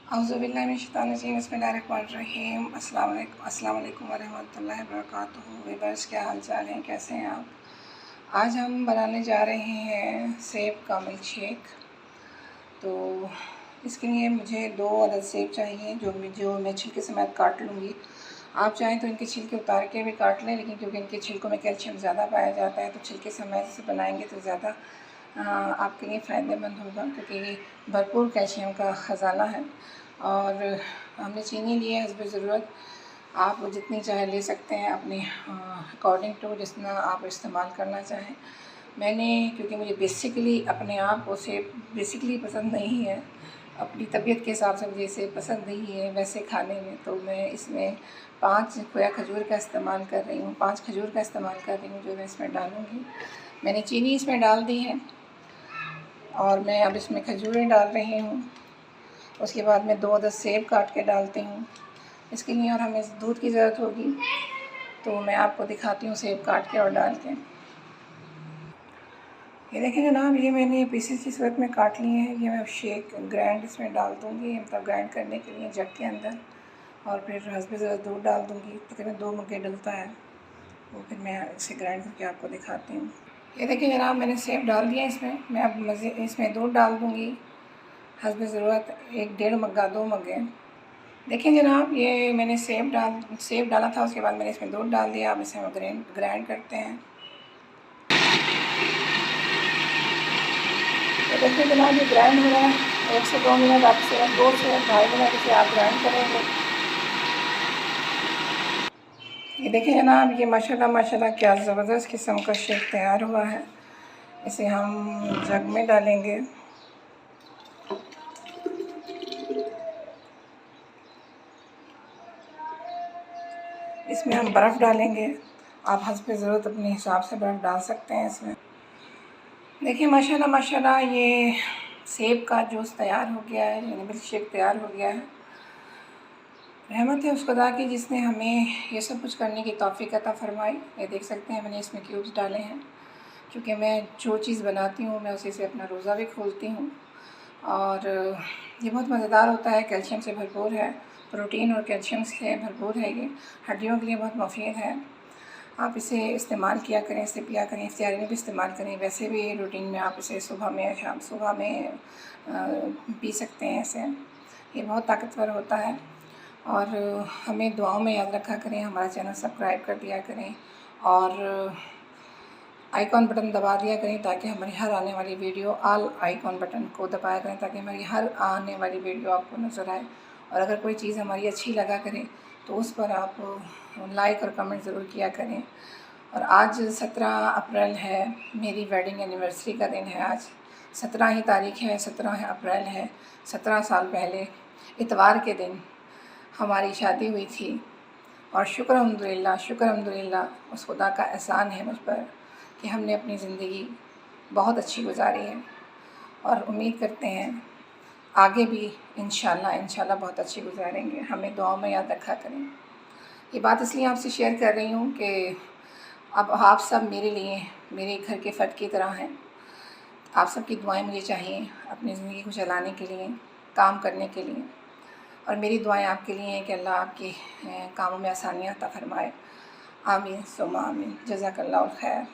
औज़ुबिल्लाहिमिनश्शैतानिर्रजीम बिस्मिल्लाहिर्रहमानिर्रहीम अस्सलाम वालेकुम वरहमतुल्लाहि वबरकातुहू। वीवर्स, क्या हाल चाल है, कैसे हैं आप? आज हम बनाने जा रहे हैं सेब का मिल्क शेक। तो इसके लिए मुझे 2 अदद सेब चाहिए जो मैं छिलके समेत काट लूँगी। आप चाहें तो इनके छिलके उतार के भी काट लें, लेकिन क्योंकि इनके छिलकों में कैल्शियम ज़्यादा पाया जाता है तो छिलके समेत से बनाएंगे तो ज़्यादा आपके लिए फ़ायदेमंद होगा, क्योंकि भरपूर कैल्शियम का ख़जाना है। और हमने चीनी ली है हस्ब ज़रूरत। आप जितनी चाहे ले सकते हैं अपने अकॉर्डिंग टू जितना आप इस्तेमाल करना चाहें। मैंने क्योंकि मुझे बेसिकली अपने आप को सेब बेसिकली पसंद नहीं है, अपनी तबीयत के हिसाब से मुझे इसे पसंद नहीं है वैसे खाने में, तो मैं इसमें 5 खोया खजूर का इस्तेमाल कर रही हूँ। 5 खजूर का इस्तेमाल कर रही हूँ जो मैं इसमें डालूँगी। मैंने चीनी इसमें डाल दी है और मैं अब इसमें खजूरें डाल रही हूँ। उसके बाद मैं 2 अदद सेब काट के डालती हूँ इसके लिए, और हमें दूध की ज़रूरत होगी तो मैं आपको दिखाती हूँ सेब काट के और डाल के। ये देखें जनाब, ये मैंने पीसेस की सूरत में काट लिए हैं। ये मैं शेक ग्राइंड इसमें डाल दूँगी, मतलब ग्राइंड करने के लिए जग के अंदर, और फिर हस्बे ज़रा दूध डाल दूँगी। तकरीबन 2 मग्गे डलता है, वो फिर मैं इसे ग्राइंड करके आपको दिखाती हूँ। ये देखिए जनाब, मैंने सेब डाल दिया इसमें। मैं अब मज़ीद इसमें दूध डाल दूँगी हस्बे ज़रूरत, 1 डेढ़ मग्गा 2 मग्गे। देखिए जनाब, ये मैंने सेब डाला था, उसके बाद मैंने इसमें दूध डाल दिया। अब इसे हम ग्राइंड करते हैं। तो देखिए जनाब, ये ग्राइंड हो रहा है। 1 से 2 मिनट, आप इसे 2 से 2.5 मिनट इसे आप ग्राइंड करेंगे। ये देखिए जनाब, ये माशाल्लाह क्या ज़बरदस्त किस्म का शेक तैयार हुआ है। इसे हम जग में डालेंगे। इसमें हम बर्फ़ डालेंगे। आप हस्बे ज़रूरत अपने हिसाब से बर्फ़ डाल सकते हैं इसमें। देखिए माशाल्लाह ये सेब का जूस तैयार हो गया है, यानी मिल्क शेक तैयार हो गया है। रहमत है उस खुदा की जिसने हमें ये सब कुछ करने की तौफ़ीक अता फ़रमाई। ये देख सकते हैं मैंने इसमें क्यूब्स डाले हैं, क्योंकि मैं जो चीज़ बनाती हूँ मैं उसी से अपना रोज़ा भी खोलती हूँ। और ये बहुत मज़ेदार होता है, कैल्शियम से भरपूर है, प्रोटीन और कैल्शियम से भरपूर है। ये हड्डियों के लिए बहुत मुफीद है। आप इसे इस्तेमाल किया करें, इसे पिया करें, इफ्तियारी में भी इस्तेमाल करें, वैसे भी रूटीन में आप इसे सुबह में पी सकते हैं इसे। ये बहुत ताकतवर होता है। और हमें दुआओं में याद रखा करें, हमारा चैनल सब्सक्राइब कर दिया करें और आइकॉन बटन दबा दिया करें ताकि हमारी हर आने वाली वीडियो, ऑल आइकॉन बटन को दबाया करें ताकि हमारी हर आने वाली वीडियो आपको नज़र आए। और अगर कोई चीज़ हमारी अच्छी लगा करें तो उस पर आप लाइक और कमेंट ज़रूर किया करें। और आज 17 अप्रैल है, मेरी वेडिंग एनिवर्सरी का दिन है। आज 17 ही तारीख़ है, 17 अप्रैल है। 17 साल पहले इतवार के दिन हमारी शादी हुई थी। और शुक्र अल्हम्दुलिल्लाह उस खुदा का एहसान है मुझ पर कि हमने अपनी ज़िंदगी बहुत अच्छी गुजारी है, और उम्मीद करते हैं आगे भी इंशाल्लाह बहुत अच्छी गुजारेंगे। हमें दुआओं में याद रखा करें। ये बात इसलिए आपसे शेयर कर रही हूँ कि अब आप सब मेरे लिए मेरे घर के फ़र्द की तरह हैं। आप सब की दुआएं मुझे चाहिए अपनी ज़िंदगी को चलाने के लिए, काम करने के लिए। और मेरी दुआएं आपके लिए हैं कि अल्लाह आपके कामों में आसानियाँ अता फ़रमाए। आमीन सुम्मा आमीन। जज़ाकल्लाहु खैर।